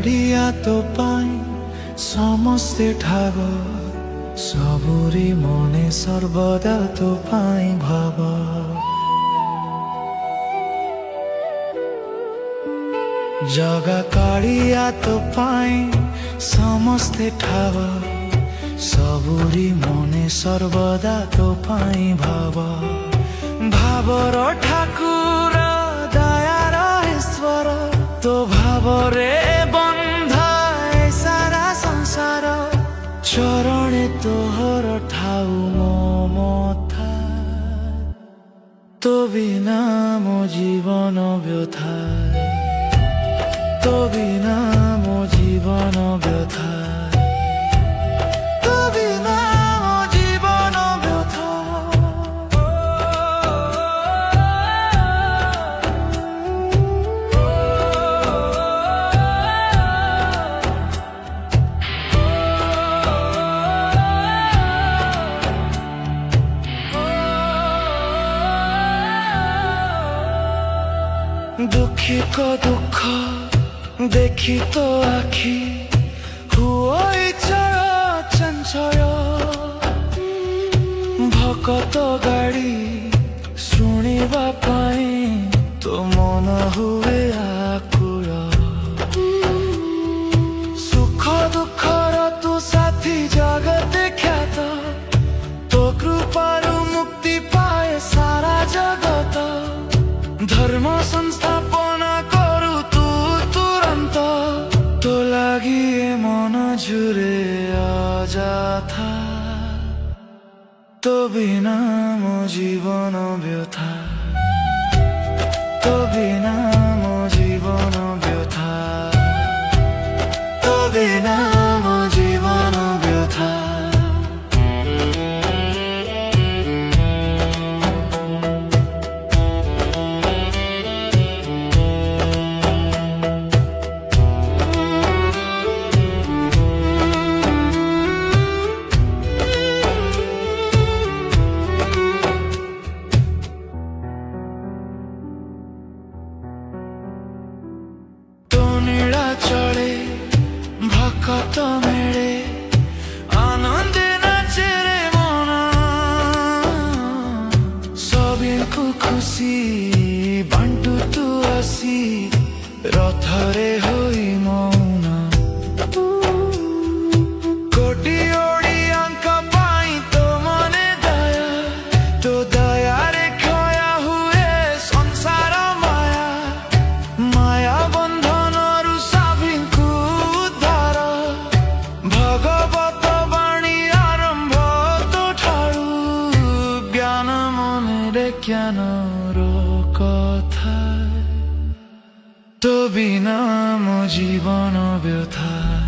काढ़िया तो पाई समस्ते ठाब सबुरी मने सर्वदा तो पाई भाव जगा काढ़िया तो पाई समस्ते ठाब सबुरी मने सर्वदा तो पाई भाव भावर ठाकुर दयार ईश्वर तो भावरे बंधाए सारा संसार चरणे तोहर ठाऊ मो मथा तो बिना मो जीवन व्यथा तो बिना मो जीवन व्यथा तो बिना मो जीवन व्यथा दुखी को दुख देखी तो आखी हुई चंचल भकत गाड़ी शुणिबा पाई तो मन हुए आकुल सुख दुखर तू साथी जगत ख्यात तो कृपारु मुक्ति पाए सारा जगत धर्म संस्थापन करू तू तुरंत तो लगी मन झुरे अजाथा तो बिना मो जीवन व्यथा तो बिना मो जीवन व्यथा तो बिना मो जीवन व्यथा चले भकत मेरे आनंद नाचे रे मन सभी को खुशी बांटू तू आसी रथरे होई मौन कोटी ओडियांक पाई तो मने दया तो दया रे खोया हुए संसार माया माया बंधन भगवत बाणी आरंभ तो ठारू ज्ञान मने ज्ञान रो कथा तो बिना मो जीवन व्यथा।